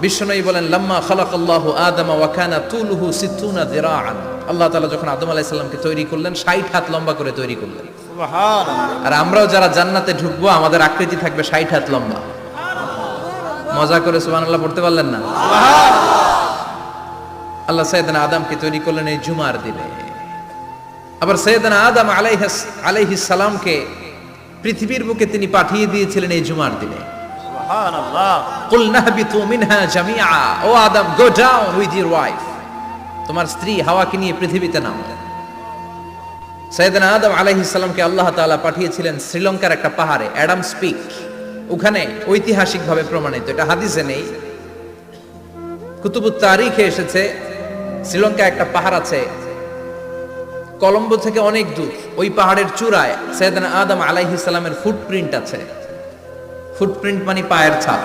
বিশ্বনবী বলেন লাম্মা খালাকাল্লাহু আদামা ওয়া কানা তুলুহু 60 যিরাআন, আল্লাহ তাআলা যখন আদম আলাইহিস সালামকে তৈরি করলেন 60 হাত লম্বা করে তৈরি করলেন। সুবহানাল্লাহ। আর আমরাও যারা জান্নাতে ঢুকবো আমাদের আকৃতি থাকবে 60 হাত লম্বা। মজা করে সুবহানাল্লাহ পড়তে পারলেন না? সুবহানাল্লাহ। আল্লাহ সাইয়েদনা আদমকে তৈরি করলেন এই জুমার দিনে। আবার সাইয়েদনা আদম আলাইহিস সালামকে পৃথিবীর বুকে তিনি পাঠিয়ে দিয়েছিলেন এই জুমার দিনে। সুবহানাল্লাহ। কুল নাহবিতু মিনহা জামিআ, ও Adam go down with your wife, তোমার স্ত্রী হাওয়াকে নিয়ে পৃথিবীতে নামো। সাইয়েদনা আদম আলাইহিস সালামকে আল্লাহ তাআলা পাঠিয়েছিলেন শ্রীলঙ্কার একটা পাহাড়ে, অ্যাডামস পিক। ওখানে ঐতিহাসিকভাবে প্রমাণিত, এটা হাদিসে নেই, কুতুবুত তারিখে এসেছে। শ্রীলঙ্কায় একটা পাহাড় আছে, কলম্বো থেকে অনেক দূর। ওই পাহাড়ের চূড়ায় সাইয়েদনা আদম আলাইহিস সালামের ফুটপ্রিন্ট আছে। ফুটপ্রিন্ট মানে পায়ের ছাপ।